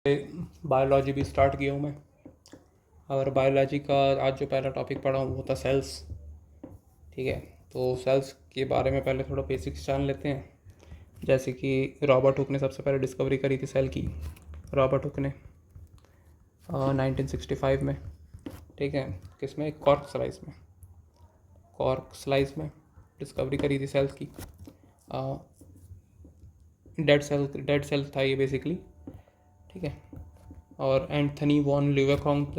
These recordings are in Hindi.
बायोलॉजी भी स्टार्ट किया हूँ मैं। और बायोलॉजी का आज जो पहला टॉपिक पढ़ा हूँ वो था सेल्स। ठीक है, तो सेल्स के बारे में पहले थोड़ा बेसिक्स जान लेते हैं। जैसे कि रॉबर्ट हुक ने सबसे पहले डिस्कवरी करी थी सेल की। रॉबर्ट हुक ने 1965 में, ठीक है, किसमें, कॉर्क स्लाइस में डिस्कवरी करी थी सेल्स की। डेड सेल था ये बेसिकली, ठीक है। और Anthony van Leeuwenhoek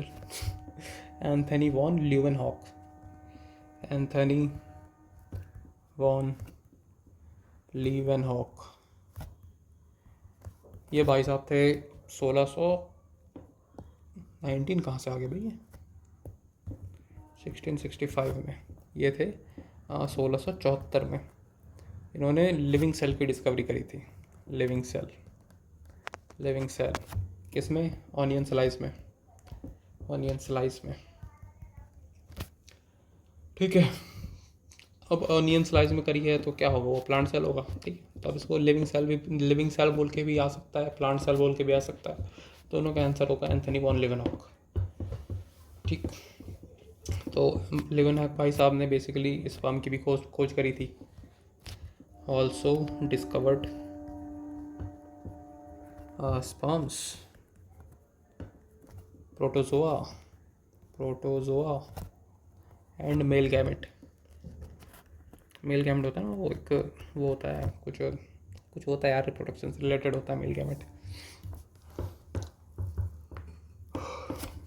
Anthony van Leeuwenhoek, ये भाई साहब थे 1619 कहाँ से आ गए भैया, 1665 में ये थे। 1674 में इन्होंने लिविंग सेल की डिस्कवरी करी थी। लिविंग सेल किसमें, ऑनियन स्लाइस में, ठीक है। अब ऑनियन स्लाइस में करी है तो क्या होगा, वो प्लांट सेल होगा, ठीक है। तो अब इसको लिविंग सेल बोल के भी आ सकता है, प्लांट सेल बोल के भी आ सकता है। दोनों का आंसर होगा एंथनी वॉन लीवेनहॉक, ठीक। तो लीवेनहॉक भाई साहब ने बेसिकली स्पर्म की भी खोज करी थी। Also discovered sperms, protozoa and male gamete होता है ना, वो एक वो होता है, कुछ होता है यार, रिप्रोडक्शन से रिलेटेड होता है मेल गैमेट।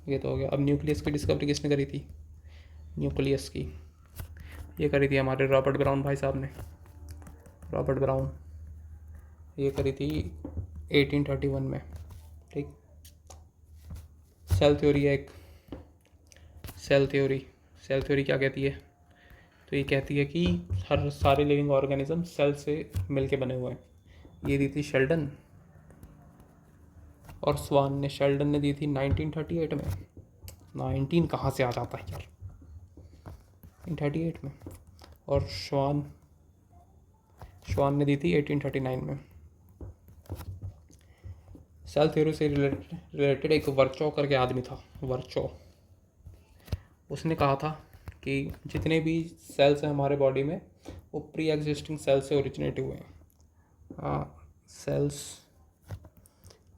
ये तो हो गया। अब न्यूक्लियस की डिस्कवरी किसने करी थी, न्यूक्लियस की ये करी थी हमारे रॉबर्ट ब्राउन भाई साहब ने। रॉबर्ट ब्राउन ये करी थी 1831 में, ठीक। सेल थ्योरी है एक, सेल थ्योरी क्या कहती है, तो ये कहती है कि हर सारे लिविंग ऑर्गेनिज्म सेल से मिलके बने हुए हैं। ये दी थी शेल्डन और स्वान ने। शेल्डन ने दी थी 1938 में। 19 कहाँ से आ जाता है यार, 1938 में। और श्वान ने दी थी 1839 में। सेल थ्योरी से रिलेटेड एक वर्चो करके आदमी था, उसने कहा था कि जितने भी सेल्स हैं हमारे बॉडी में वो प्री एग्जिस्टिंग सेल से ओरिजिनेट हुए हैं। सेल्स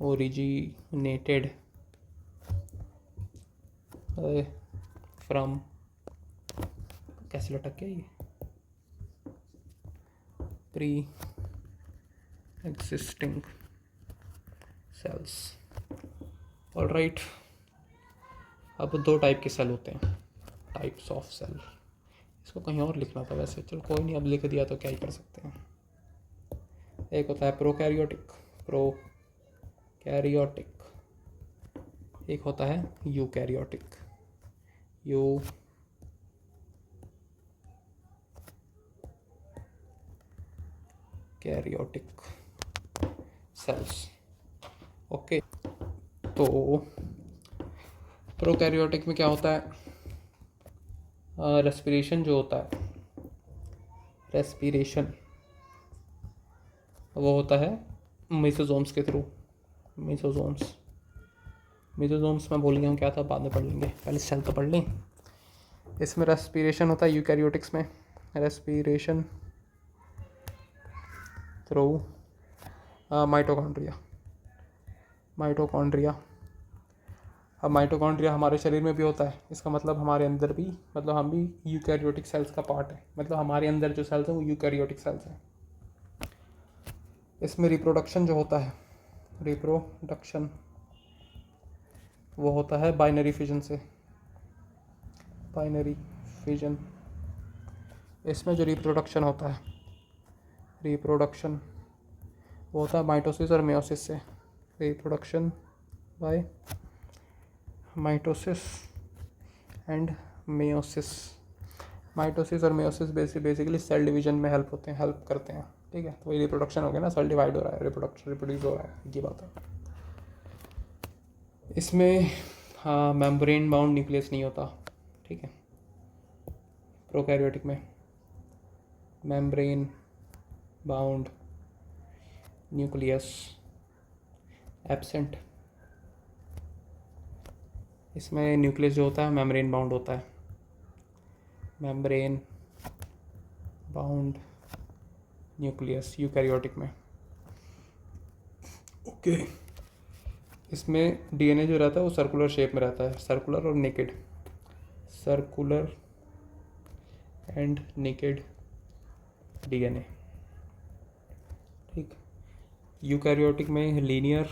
ओरिजिनेटेड फ्रॉम, कैसे लटक गया ये, प्री एग्जिस्टिंग सेल्स। ऑलराइट, अब दो टाइप के सेल होते हैं, टाइप्स ऑफ सेल। इसको कहीं और लिखना था वैसे, चलो कोई नहीं, अब लिख दिया तो क्या ही कर सकते हैं। एक होता है प्रोकैरियोटिक, एक होता है यूकैरियोटिक, सेल्स। ओके, तो प्रोकैरियोटिक में क्या होता है, रेस्पिरेशन जो होता है, वो होता है मेसोजोम्स के थ्रू। मेसोजोम्स में भूल गया हूँ क्या था, बाद में पढ़ लेंगे, पहले सेल तो पढ़ लें। इसमें रेस्पिरेशन होता है यूकैरियोटिक्स में, रेस्पिरेशन थ्रू माइटोकॉन्ड्रिया। अब माइटोकॉन्ड्रिया हमारे शरीर में भी होता है, इसका मतलब हमारे अंदर भी, मतलब हम भी यूकैरियोटिक सेल्स का पार्ट है, मतलब हमारे अंदर जो सेल्स हैं वो यूकैरियोटिक सेल्स हैं। इसमें रिप्रोडक्शन जो होता है, वो होता है बाइनरी फिजन। इसमें जो रिप्रोडक्शन होता है, वो होता है माइटोसिस और मेयोसिस से। Reproduction by mitosis and meiosis. Mitosis और मेयोसिस बेसिकली सेल डिवीजन में हेल्प करते हैं, ठीक है। तो ये रिप्रोडक्शन हो गया ना, सेल डिवाइड हो रहा है, रिप्रोड्यूस हो रहा है, ये बात है। इसमें हाँ मेम्ब्रेन बाउंड न्यूक्लियस नहीं होता, ठीक है। प्रोकैरियोटिक में मेम्ब्रेन बाउंड न्यूक्लियस एब्सेंट, इसमें न्यूक्लियस जो होता है मेम्ब्रेन बाउंड होता है, मेम्ब्रेन बाउंड न्यूक्लियस यूकैरियोटिक में। ओके, इसमें डीएनए जो रहता है वो सर्कुलर शेप में रहता है, सर्कुलर और naked, circular and naked DNA. ठीक, यूकैरियोटिक में लीनियर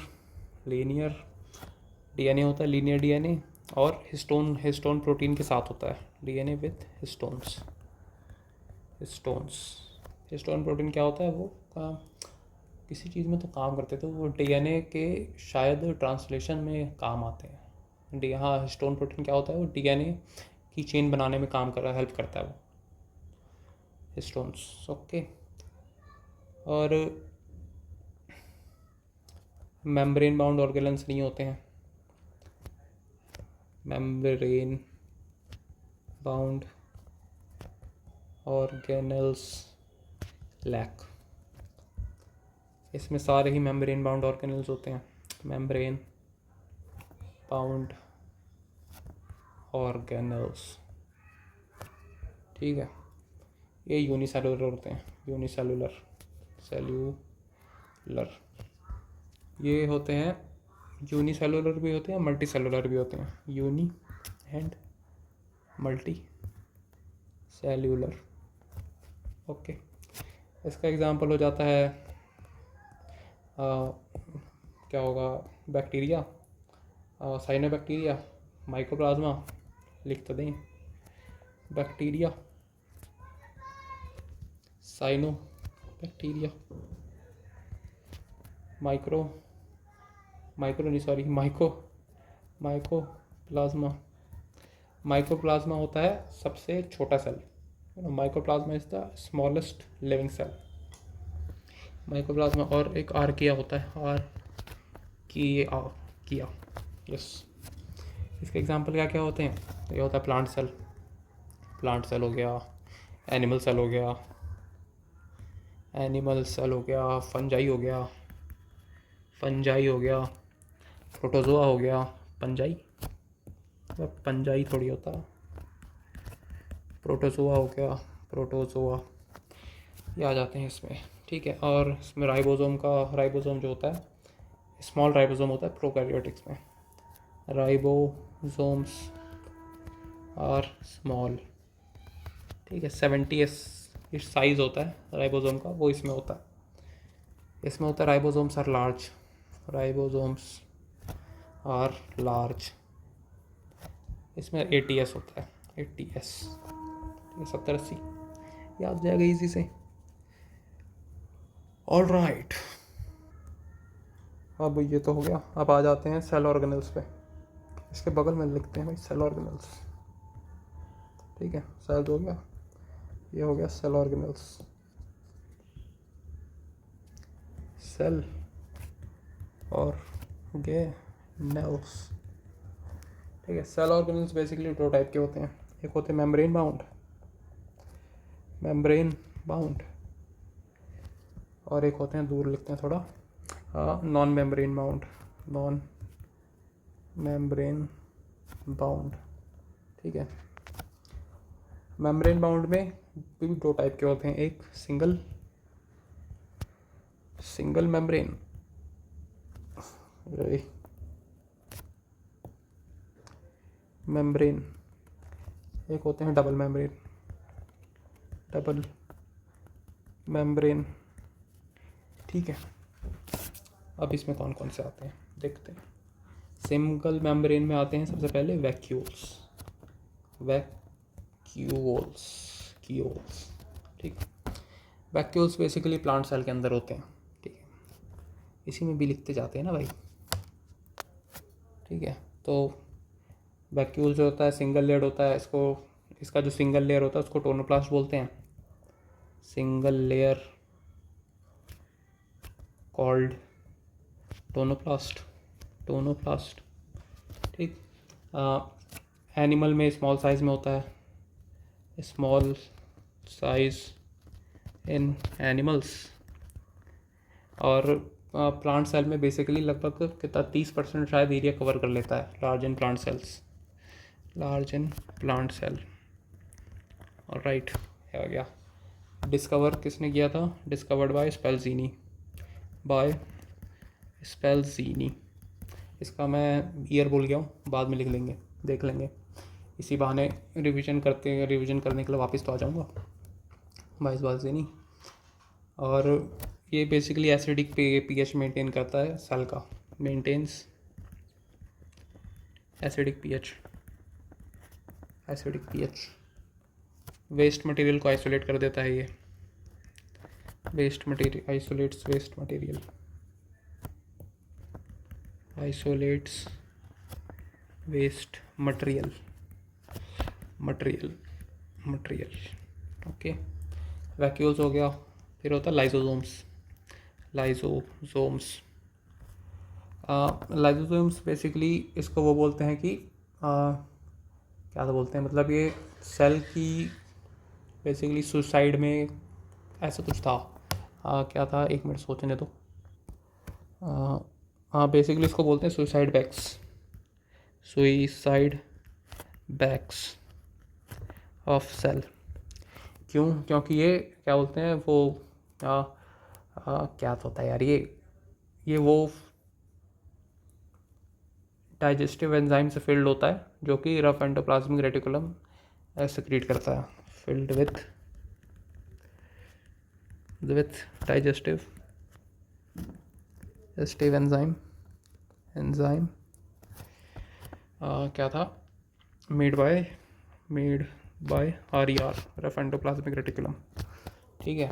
डीएनए होता है, लीनियर डीएनए, और हिस्टोन प्रोटीन के साथ होता है, DNA with histones. Histone protein क्या होता है, वो किसी चीज़ में तो काम करते थे, वो डीएनए के शायद ट्रांसलेशन में काम आते हैं। हाँ, हिस्टोन प्रोटीन क्या होता है, वो डीएनए की चेन बनाने में काम कर रहा है, हेल्प करता है वो हिस्टोन्स। ओके, और मेम्ब्रेन बाउंड ऑर्गेनेल्स नहीं होते हैं, मेम्ब्रेन बाउंड ऑर्गेनेल्स लैक। इसमें सारे ही मेम्ब्रेन बाउंड ऑर्गेनेल्स होते हैं, मेम्ब्रेन बाउंड ऑर्गेनेल्स। ठीक है, ये यूनिसेलुलर होते हैं, यूनिसेलुलर ये होते हैं, यूनिसेलुलर भी होते हैं, मल्टी सेलुलर भी होते हैं, uni and multi cellular. Okay, इसका एग्जांपल हो जाता है क्या होगा, बैक्टीरिया, साइनोबैक्टीरिया, माइकोप्लाज्मा, लिख तो दें, बैक्टीरिया, साइनोबैक्टीरिया, माइकोप्लाज्मा होता है सबसे छोटा cell, mycoplasma is the smallest living cell, mycoplasma. और एक आर्किया होता है, आर्किया, यस। इसके एग्जांपल क्या क्या होते हैं, ये होता है प्लांट सेल हो गया, एनिमल सेल हो गया, फंजाई हो गया, प्रोटोजोआ हो गया, पंजाई थोड़ी होता, प्रोटोजोआ हो गया, ये आ जाते हैं इसमें। ठीक है, और इसमें राइबोसोम जो होता है, स्मॉल राइबोसोम होता है प्रोकैरियोटिक्स में, राइबोसोम्स आर स्मॉल। ठीक है, 70 साइज होता है राइबोसोम का, वो इसमें होता है। Ribosomes are large. इसमें ATS होता है, ATS 70-80, याद जाएगा इजी से। ऑल राइट, अब ये तो हो गया, अब आ जाते हैं सेल ऑर्गेनल्स पे। इसके बगल में लिखते हैं भाई सेल ऑर्गेनल्स। ठीक है, सेल हो गया, ये हो गया सेल ऑर्गेनल्स, सेल ऑर्गेनल्स। ठीक है, सेल ऑर्गेनल्स बेसिकली दो टाइप के होते हैं, एक होते हैं मेम्ब्रेन बाउंड, और एक होते हैं, दूर लिखते हैं थोड़ा, नॉन मेम्ब्रेन बाउंड। ठीक है, मेम्ब्रेन बाउंड में भी दो टाइप के होते हैं, एक सिंगल मेम्ब्रेन, एक होते हैं डबल मेम्ब्रेन। ठीक है, अब इसमें कौन कौन से आते हैं देखते हैं। सिंगल मेम्ब्रेन में आते हैं सबसे पहले वैक्यूल्स। ठीक, वैक्यूल्स बेसिकली प्लांट सेल के अंदर होते हैं। ठीक है, इसी में भी लिखते जाते हैं ना भाई। ठीक है, तो वैक्यूल जो होता है सिंगल लेयर होता है, इसका जो सिंगल लेयर होता है उसको टोनोप्लास्ट बोलते हैं, सिंगल लेयर कॉल्ड टोनोप्लास्ट। ठीक, एनिमल में स्मॉल साइज में होता है, स्मॉल साइज इन एनिमल्स, और प्लांट सेल में बेसिकली लगभग कितना 30% शायद एरिया कवर कर लेता है, large in plant cells. Large in plant cell. Right, आ गया। डिस्कवर किसने किया था? Discovered by Spallanzani, by Spallanzani. इसका मैं ईयर भूल गया हूँ, बाद में लिख लेंगे, देख लेंगे, इसी बहाने रिवीजन करने के लिए वापस तो आ जाऊँगा। बाय स्पेल्जीनी। और ये बेसिकली एसिडिक पीएच मेंटेन करता है सेल का, maintains acidic pH. Waste material को आइसोलेट कर देता है ये, isolates waste material, isolates waste material. Okay, vacuoles हो गया। फिर होता है लाइसोसोम्स। लाइसोसोम्स बेसिकली इसको वो बोलते हैं कि क्या तो बोलते हैं, मतलब ये सेल की बेसिकली सुसाइड में ऐसा कुछ था। क्या था, एक मिनट सोचने दो। हाँ, बेसिकली इसको बोलते हैं सुसाइड बैक्स ऑफ सेल। क्यों? क्योंकि ये क्या बोलते हैं वो क्या होता है यार, ये वो डाइजेस्टिव एंजाइम से फिल्ड होता है जो कि रफ एंडोप्लाज्मिक रेटिकुलम सेक्रीट करता है, फिल्ड विथ डाइजेस्टिव एंजाइम क्या था, made by RER, rough endoplasmic reticulum. ठीक है।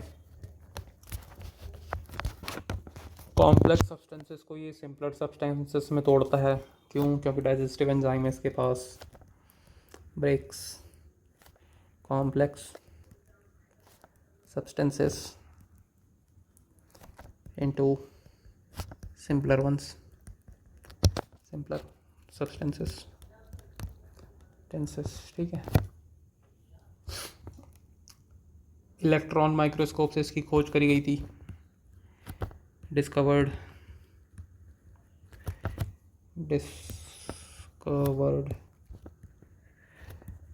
कॉम्प्लेक्स सब्सटेंसेस को ये सिंपलर सब्सटेंसेस में तोड़ता है। क्यों? क्योंकि डाइजेस्टिव एंजाइम है इसके पास, breaks complex substances into simpler substances. ठीक है। इलेक्ट्रॉन माइक्रोस्कोप से इसकी खोज करी गई थी, डिस्कवर्ड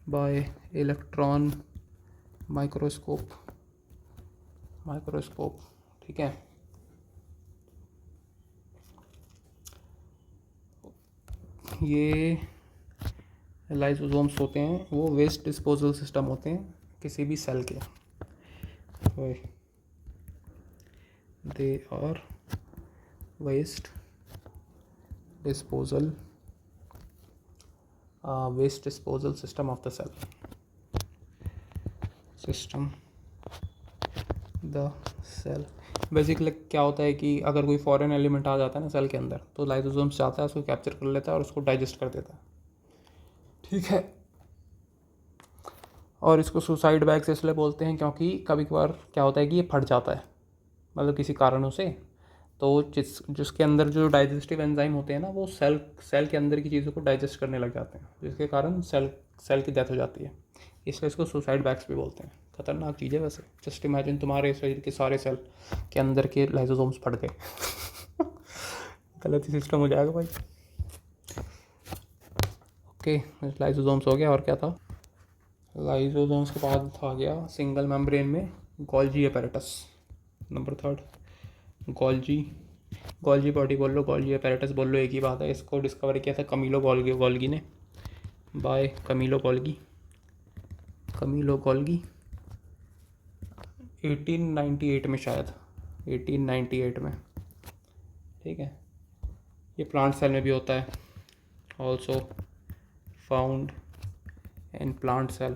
बाय इलेक्ट्रॉन माइक्रोस्कोप। ठीक है। ये लाइसोसोम्स होते हैं, वो वेस्ट डिस्पोजल सिस्टम होते हैं किसी भी सेल के। They are waste disposal system of the cell. Basically क्या होता है कि अगर कोई फॉरेन एलिमेंट आ जाता है ना सेल के अंदर, तो लाइसोसोम्स चाहता है उसको कैप्चर कर लेता है और उसको डाइजेस्ट कर देता है। ठीक है। और इसको सुसाइड बैग्स इसलिए बोलते हैं क्योंकि कभी कभार क्या होता है कि ये फट जाता है, मतलब किसी कारणों से, तो जिसके अंदर जो डाइजेस्टिव एंजाइम होते हैं ना, वो सेल के अंदर की चीज़ों को डाइजेस्ट करने लग जाते हैं, जिसके कारण सेल की डेथ हो जाती है। इसलिए इसको सुसाइड बैग्स भी बोलते हैं। खतरनाक चीज़ है वैसे। जस्ट इमेजिन तुम्हारे शरीर के सारे सेल के अंदर के लाइसोसोम्स फट गए। गलत ही सिस्टम हो जाएगा भाई। ओके, लाइसोसोम्स हो गया। और क्या था? लाइसोसोम्स के बाद आ गया सिंगल मेम्ब्रेन में Golgi apparatus. Number 3 Golgi body बोल लो, गोल्जी अपैरेटस बोल लो, एक ही बात है। इसको डिस्कवर किया था कमीलो गोल्गी ने, बाय कमीलो गोल्गी 1898 में, शायद 1898 में। ठीक है। ये प्लांट सेल में भी होता है, also found in plant cell.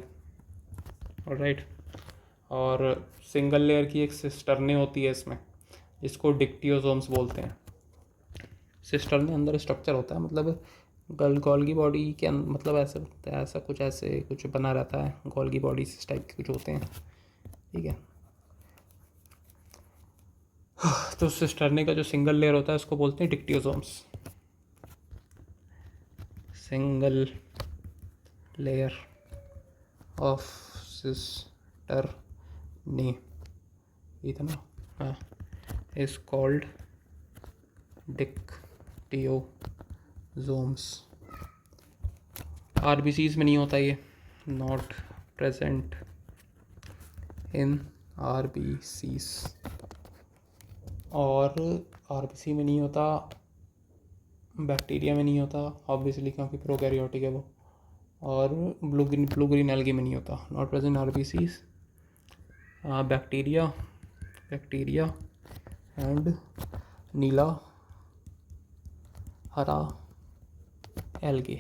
Alright. और सिंगल लेयर की एक सिस्टर्ने होती है इसमें, इसको डिक्टियोसोम्स बोलते हैं। सिस्टर्न में अंदर स्ट्रक्चर होता है, मतलब गोल्गी बॉडी के मतलब ऐसा कुछ बना रहता है, गोल्गी बॉडी इस टाइप के कुछ होते हैं। ठीक है। तो सिस्टर्ने का जो सिंगल लेयर होता है उसको बोलते हैं डिक्टियोसोम्स। सिंगल लेयर ऑफ सिस्टर्ने इतना, हाँ, is called डिक्टियोसोम्स। आरबीसीज में नहीं होता ये, नॉट प्रेजेंट इन आरबीसीज, और आरबीसी में नहीं होता, बैक्टीरिया में नहीं होता ऑब्वियसली क्योंकि प्रोकैरियोटिक है वो, और ब्लू ग्रीन एल्गी में नहीं होता, not present RBCs, bacteria and नीला हरा एल्गे।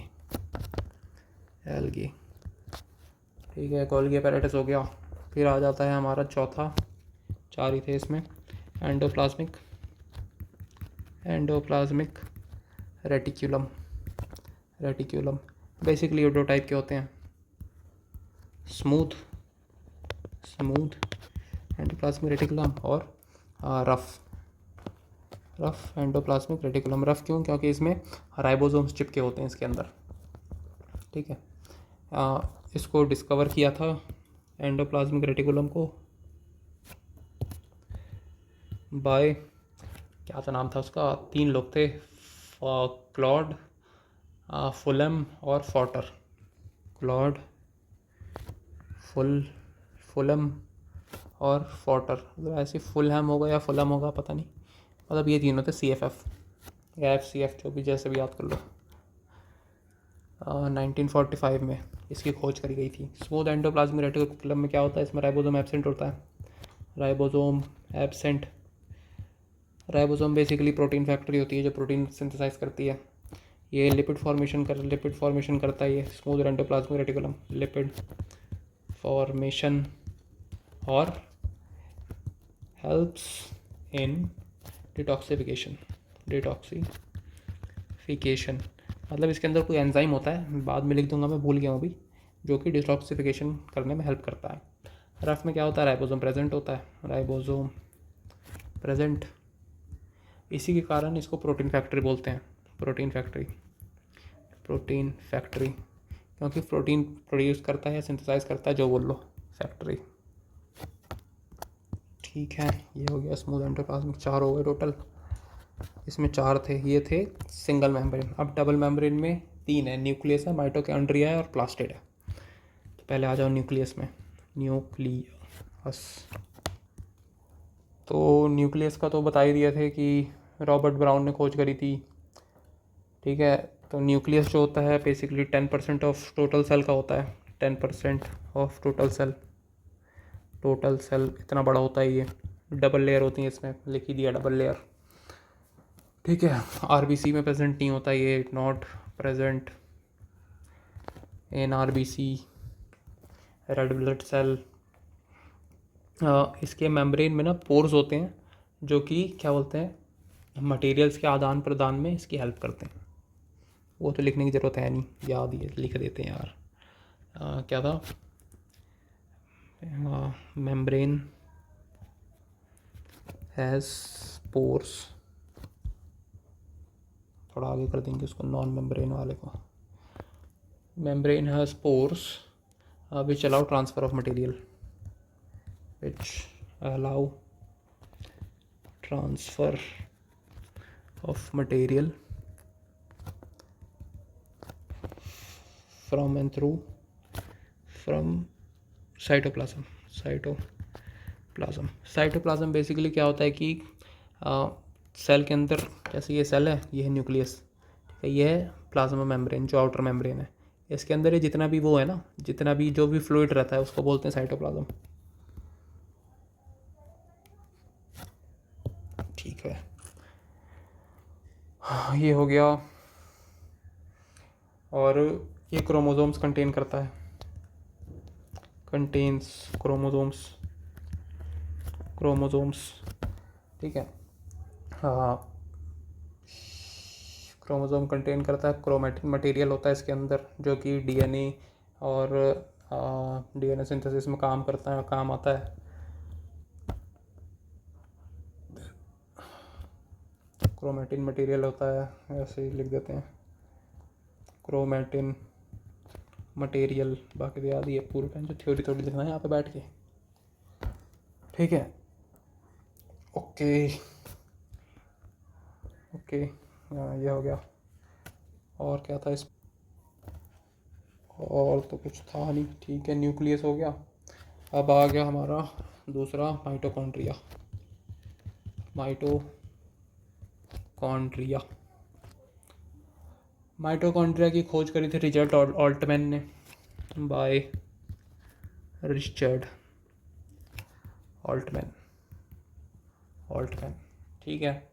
ठीक है, गोल्गी अपैरेटस हो गया। फिर आ जाता है हमारा चौथा, 4 ही थे इसमें, एंडोप्लाज्मिक रेटिक्यूलम। बेसिकली ये 2 टाइप के होते हैं, स्मूथ एंडोप्लाज्मिक रेटिकुलम और रफ एंडोप्लाज्मिक रेटिकुलम। रफ क्यों? क्योंकि इसमें राइबोसोम्स चिपके होते हैं इसके अंदर। ठीक है, इसको डिस्कवर किया था एंडोप्लाज्मिक रेटिकुलम को बाय, क्या था नाम था उसका, 3 लोग थे, क्लॉड, फुलम और फॉटर। क्लॉड, फुलम और फॉटर, मतलब ऐसे फुलहम होगा या फुलम होगा पता नहीं, मतलब ये तीनों थे, CFF या FCF, जो भी जैसे भी याद कर लो। 1945 में इसकी खोज करी गई थी। स्मूथ एंडोप्लाज्मिक रेटिकुलम में क्या होता है, इसमें राइबोसोम एब्सेंट होता है। राइबोसोम बेसिकली प्रोटीन फैक्ट्री होती है जो प्रोटीन सिंथेसाइज करती है। ये लिपिड फॉर्मेशन करता है ये smooth endoplasmic reticulum, lipid formation, और हेल्प्स इन डिटॉक्सिफिकेशन। मतलब इसके अंदर कोई एंजाइम होता है, बाद में लिख दूंगा, मैं भूल गया हूँ अभी, जो कि डिटॉक्सिफिकेशन करने में हेल्प करता है। रफ में क्या होता है, राइबोसोम प्रेजेंट होता है, इसी के कारण इसको प्रोटीन फैक्ट्री बोलते हैं। प्रोटीन फैक्ट्री क्योंकि प्रोटीन प्रोड्यूस करता है, सिंथेसाइज करता है, जो बोल लो, फैक्ट्री। ठीक है, ये हो गया स्मूथ एंडोप्लाज्मिक। 4 हो गए टोटल, इसमें 4 थे, ये थे सिंगल मेम्ब्रेन। अब डबल मेम्ब्रेन में 3 है, न्यूक्लियस है, माइटोकॉन्ड्रिया है और प्लास्टिड है। तो पहले आ जाओ न्यूक्लियस में। तो न्यूक्लियस का तो बता ही दिए थे कि रॉबर्ट ब्राउन ने खोज करी थी। ठीक है, तो न्यूक्लियस जो होता है बेसिकली 10% ऑफ टोटल सेल का होता है। 10% ऑफ टोटल सेल इतना बड़ा होता है ये। डबल लेयर होती है इसमें, लिख ही दिया डबल लेयर। ठीक है, आरबीसी में प्रेजेंट नहीं होता ये, not present in RBC. Red blood cell, इसके मेम्ब्रेन में ना पोर्स होते हैं जो कि क्या बोलते हैं, मटेरियल्स के आदान प्रदान में इसकी हेल्प करते हैं। वो तो लिखने की ज़रूरत है नहीं, याद ही लिख देते हैं यार। क्या था, मेम्ब्रेन हैज़ पोर्स, थोड़ा आगे कर देंगे उसको, नॉन मेम्ब्रेन वाले को। Membrane has pores which allow transfer of material, from and through from cytoplasm basically क्या होता है कि सेल के अंदर, जैसे ये सेल है, ये है न्यूक्लियस, ठीक है, ये है प्लाज्मा मेम्ब्रेन जो आउटर मेम्ब्रेन है। इसके अंदर ये जितना भी वो है ना, जितना भी जो भी फ्लूइड रहता है उसको बोलते हैं साइटोप्लाज्म। ठीक है, ये हो गया। और ये क्रोमोसोम्स कंटेन करता है, क्रोमोसोम्स। ठीक है, क्रोमोसोम कंटेन करता है, क्रोमैटिन मटेरियल होता है इसके अंदर जो कि डीएनए और डीएनए सिंथेसिस में काम आता है। क्रोमैटिन मटेरियल होता है, ऐसे ही लिख देते हैं, क्रोमैटिन मटेरियल। बाकी तो याद ही है, पूरे टाइम जो थ्योरी थोड़ी लिखना है यहाँ पे बैठ के। ठीक है, ओके, ये हो गया। और क्या था इस, और तो कुछ था नहीं, ठीक है। न्यूक्लियस हो गया। अब आ गया हमारा दूसरा माइटोकॉन्ड्रिया। माइटोकॉन्ड्रिया माइटोकॉन्ड्रिया की खोज करी थी रिचर्ड ऑल्टमैन ने, बाय रिचर्ड ऑल्टमैन। ठीक है।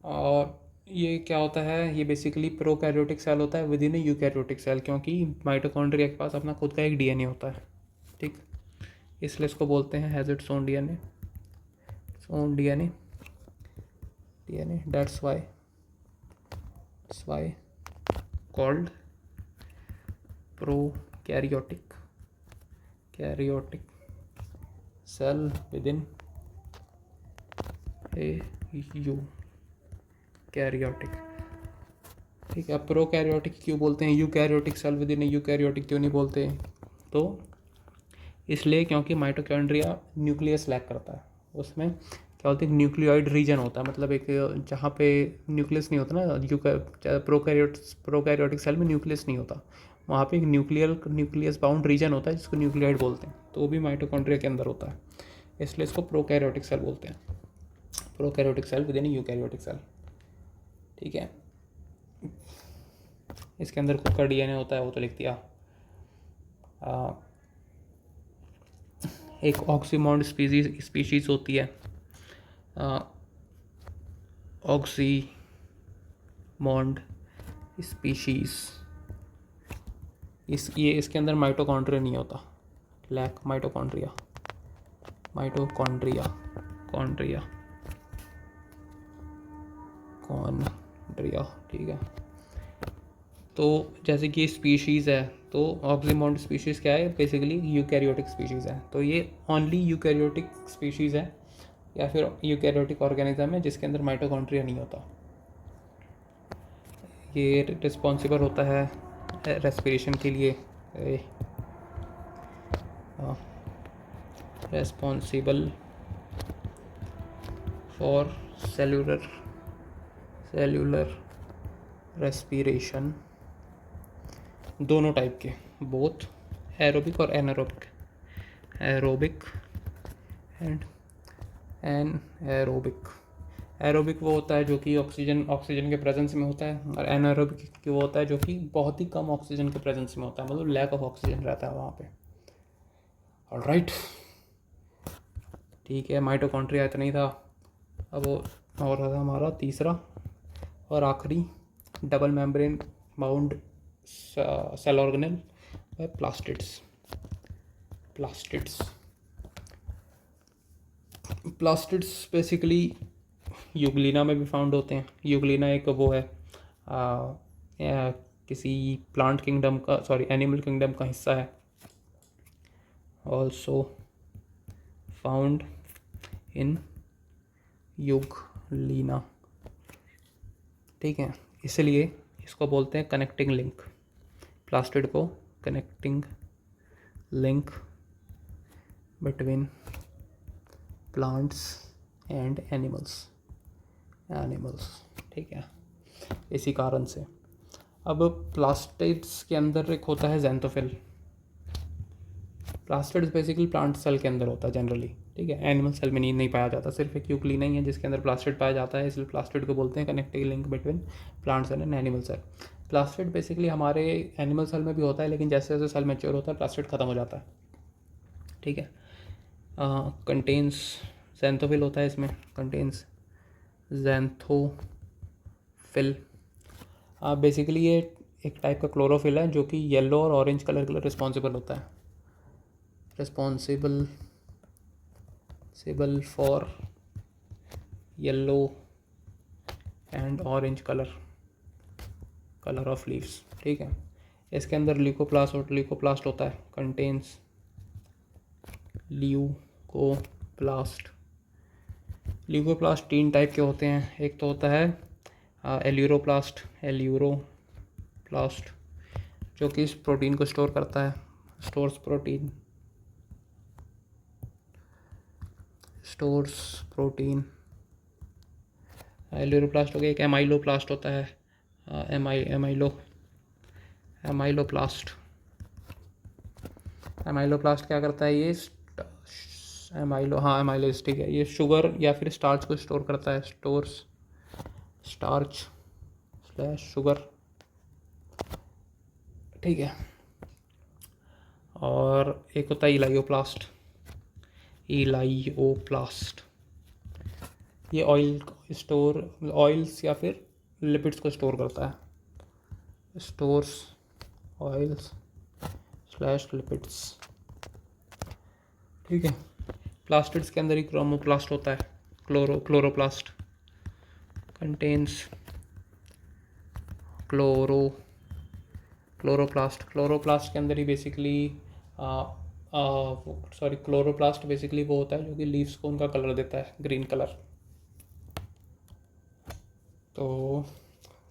और ये क्या होता है, ये बेसिकली प्रोकैरियोटिक सेल होता है within a eukaryotic cell, क्योंकि माइटोकॉन्ड्रिया के पास अपना खुद का एक डीएनए होता है, ठीक। इसलिए इसको बोलते हैं has its own DNA, that's why called prokaryotic cell within a eukaryotic, ठीक है। प्रोकैरियोटिक क्यों बोलते हैं, eukaryotic cell within a eukaryotic क्यों नहीं बोलते, तो इसलिए क्योंकि माइटोकॉन्ड्रिया न्यूक्लियस लैक करता है। उसमें क्या होता है, न्यूक्लियोइड रीजन होता है, मतलब एक जहाँ पे न्यूक्लियस नहीं होता ना, प्रोकैरियोटिक सेल में न्यूक्लियस नहीं होता, वहाँ पे एक न्यूक्लियस बाउंड रीजन होता है जिसको न्यूक्लियोइड बोलते हैं, तो वो भी माइटोकॉन्ड्रिया के अंदर होता है, इसलिए इसको प्रोकैरियोटिक सेल बोलते हैं। Prokaryotic cell within eukaryotic cell, ठीक है। इसके अंदर खुद का डीएनए होता है, वो तो लिख दिया। एक ऑक्सीमोंड स्पीशीज़ होती है, ऑक्सीमोंड स्पीशीज़, इसके अंदर माइटोकॉन्ड्रिया नहीं होता, लैक माइटोकॉन्ड्रिया, ठीक है। तो जैसे कि स्पीशीज़ है, तो ऑक्सीमोंड स्पीशीज़ क्या है, बेसिकली यूकैरियोटिक स्पीशीज़ है, तो ये ओनली यूकैरियोटिक स्पीशीज़ है या फिर यूकैरियोटिक ऑर्गेनिज्म है जिसके अंदर माइटोकॉन्ड्रिया नहीं होता। ये रिस्पॉन्सिबल होता है रेस्पिरेशन के लिए, रेस्पॉन्सिबल फॉर सेल्यूलर रेस्पिरेशन, दोनों टाइप के, बोथ एरोबिक और anaerobic, aerobic and anaerobic. Aerobic वो होता है जो कि ऑक्सीजन के प्रेजेंस में होता है, और एनारोबिक वो होता है जो कि बहुत ही कम ऑक्सीजन के प्रेजेंस में होता है, मतलब लैक ऑफ ऑक्सीजन रहता है वहाँ पे। ऑलराइट, ठीक है। माइटोकॉन्ड्रिया इतना ही था। अब और था हमारा तीसरा और आखिरी double membrane bound cell organelle, plastids. Basically euglena में भी फाउंड होते हैं। यूग्लिना एक वो है किसी प्लांट किंगडम का, एनिमल किंगडम का हिस्सा है। ऑल्सो फाउंड इन यूग्लिना, ठीक है। इसलिए इसको बोलते हैं कनेक्टिंग लिंक, प्लास्टिड को connecting link between plants and animals, ठीक है, इसी कारण से। अब प्लास्टिड्स के अंदर एक होता है xanthophyll. Plastids basically plant cell के अंदर होता है जनरली, ठीक है, एनिमल सेल में नहीं पाया जाता, सिर्फ एक यूग्लिना ही है जिसके अंदर प्लास्टिड पाया जाता है, इसलिए प्लास्टिड को बोलते हैं connecting link between plant cell and animal cell. Plastid basically हमारे एनिमल सेल में भी होता है, लेकिन जैसे जैसे सेल मैच्योर होता है प्लास्टिड खत्म हो जाता है, ठीक है। कंटेन्स ज़ैंथोफिल होता है इसमें, कंटेन्स ज़ैंथोफिल। बेसिकली ये एक टाइप का क्लोरोफिल है जो कि येलो और ऑरेंज कलर के लिए रिस्पॉन्सिबल होता है, responsible for yellow and orange colour of leaves, ठीक है। इसके अंदर ल्यूकोप्लास्ट होता है, कंटेन्स ल्यूकोप्लास्ट 3 टाइप के होते हैं। एक तो होता है एल्यूरोप्लास्ट जो कि इस प्रोटीन को स्टोर करता है, स्टोर्स प्रोटीन। एल्यूरोप्लास्ट हो गया। एक एमाइलोप्लास्ट होता है, एमाइलोप्लास्ट एमाइलोप्लास्ट क्या करता है ये? एमाइलोज, ठीक है। ये शुगर या फिर स्टार्च को स्टोर करता है, स्टोर्स स्टार्च स्लैश शुगर, ठीक है। और एक होता है इलाइयोप्लास्ट, इलाइयोप्लास्ट, ये ऑयल स्टोर, ऑयल्स या फिर लिपिड्स को स्टोर करता है, स्टोर्स ऑयल्स स्लैश लिपिड्स, ठीक है। प्लास्टिड्स के अंदर ही क्रोमोप्लास्ट होता है, क्लोरोप्लास्ट कंटेन्स क्लोरोप्लास्ट के अंदर ही बेसिकली क्लोरोप्लास्ट बेसिकली वो होता है जो कि लीव्स को उनका कलर देता है, ग्रीन कलर। तो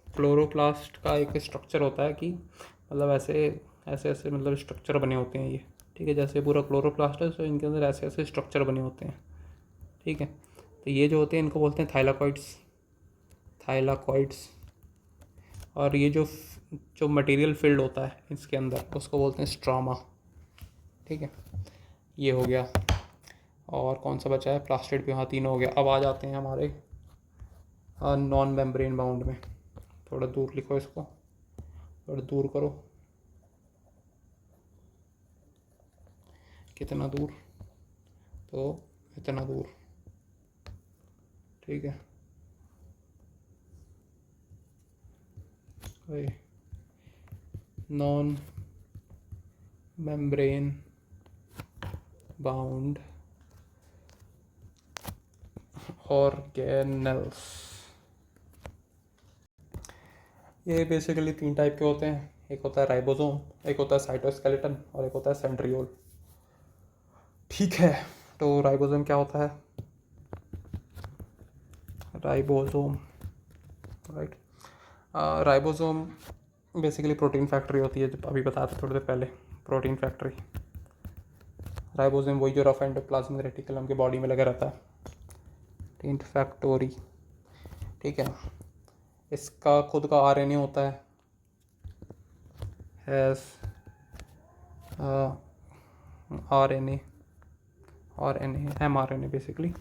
क्लोरोप्लास्ट का एक स्ट्रक्चर होता है कि मतलब ऐसे ऐसे मतलब स्ट्रक्चर बने होते हैं ये, ठीक है। जैसे पूरा क्लोरोप्लास्ट है तो इनके अंदर ऐसे ऐसे स्ट्रक्चर बने होते हैं, ठीक है। तो ये जो होते हैं इनको बोलते हैं थाइलाकॉइड्स। और ये जो मटेरियल फिल्ड होता है इसके अंदर उसको बोलते हैं स्ट्रामा, ठीक है। ये हो गया। और कौन सा बचा है? प्लास्टिड पे, हाँ तीनों हो गया। अब आ जाते हैं हमारे नॉन मेम्ब्रेन बाउंड में। थोड़ा दूर लिखो इसको, थोड़ा दूर करो, कितना दूर? तो इतना दूर, ठीक है। नॉन मेम्ब्रेन बाउंड ऑर्गेनेल्स, ये बेसिकली 3 टाइप के होते हैं। एक होता है राइबोसोम, एक होता है साइटोस्केलेटन और एक होता है सेंट्रियोल, ठीक है। तो राइबोसोम क्या होता है? Ribosome, right. Ribosome basically protein factory होती है, जब अभी बताया था थोड़ी देर पहले, प्रोटीन फैक्ट्री। राइबोसोम वही जो रफ एंडोप्लाज्मिक रेटिकुलम के बॉडी में लगा रहता है, प्रोटीन फैक्टोरी, ठीक है। इसका खुद का आरएनए होता है, has RNA mRNA, basically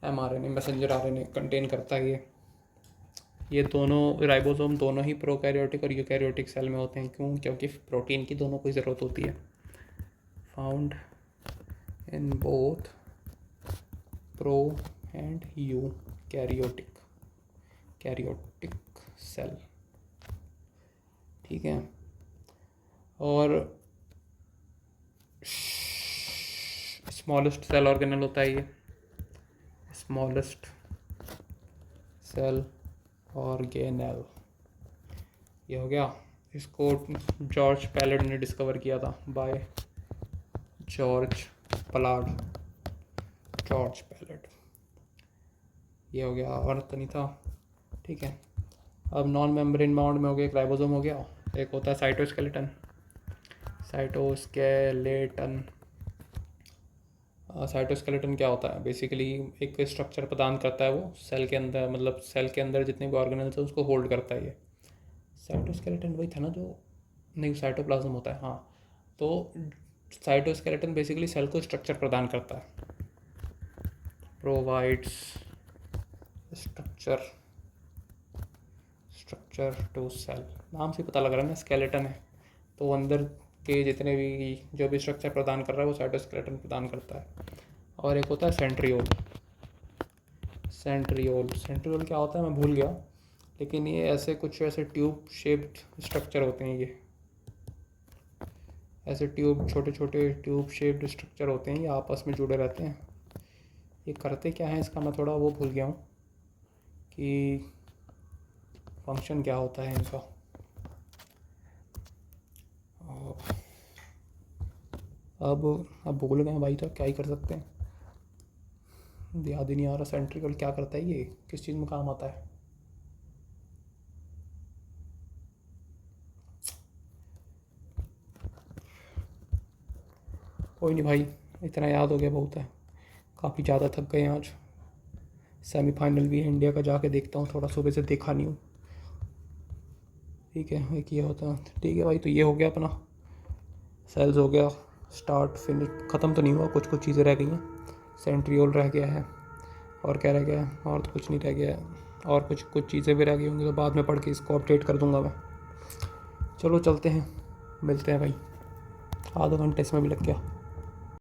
mRNA messenger RNA contain करता है ये दोनों राइबोसोम दोनों ही प्रोकैरियोटिक और यूकैरियोटिक सेल में होते हैं। क्यों? क्योंकि प्रोटीन की दोनों को ज़रूरत होती है। Found in both pro and eukaryotic cell, ठीक है। और स्मॉलेस्ट सेल ऑर्गेनल होता है ये, स्मॉलेस्ट सेल ऑर्गेनल, ये हो गया। इसको जॉर्ज पैलेड ने डिस्कवर किया था, बाय जॉर्ज पैलेड, ये हो गया। और तो नहीं था, ठीक है। अब नॉन मेम्ब्रेन बाउंड में हो गया, एक राइबोसोम हो गया, एक होता है साइटोस्केलेटन साइटोस्केलेटन क्या होता है? बेसिकली एक स्ट्रक्चर प्रदान करता है वो सेल के अंदर, मतलब सेल के अंदर जितने भी ऑर्गेनल्स हैं उसको होल्ड करता है ये। साइटोस्केलेटन वही था ना जो, नहीं साइटोप्लाज्म होता है, हाँ। तो साइटोस्केलेटन बेसिकली सेल को स्ट्रक्चर प्रदान करता है, प्रोवाइड्स स्ट्रक्चर टू सेल, नाम से पता लग रहा है ना, स्केलेटन है तो अंदर के जितने भी जो भी स्ट्रक्चर प्रदान कर रहा है वो साइटोस्केलेटन प्रदान करता है। और एक होता है सेंट्रियोल क्या होता है मैं भूल गया, लेकिन ये ऐसे कुछ ऐसे ट्यूब शेप्ड स्ट्रक्चर होते हैं, ये ऐसे छोटे ट्यूब शेप्ड स्ट्रक्चर होते हैं, ये आपस में जुड़े रहते हैं। ये करते क्या है इसका मैं थोड़ा वो भूल गया हूँ कि फंक्शन क्या होता है इनका। अब भूल गए भाई, तो क्या ही कर सकते हैं, याद ही नहीं आ रहा। सेंट्रियोल क्या करता है, ये किस चीज़ में काम आता है? कोई नहीं भाई, इतना याद हो गया बहुत है, काफ़ी ज़्यादा थक गए आज। सेमीफाइनल भी है इंडिया का, जाके देखता हूँ, थोड़ा सुबह से देखा नहीं हूँ, ठीक है। एक ये होता है, ठीक है भाई। तो ये हो गया अपना सेल्स हो गया, स्टार्ट फिनिश ख़त्म तो नहीं हुआ, कुछ कुछ चीज़ें रह गई हैं। सेंट्रियोल रह गया है, और क्या रह गया है, और तो कुछ नहीं रह गया है, और कुछ कुछ चीज़ें भी रह गई होंगी तो बाद में पढ़ के इसको अपडेट कर दूंगा मैं। चलो चलते हैं, मिलते हैं भाई, आधा घंटे इसमें भी लग गया।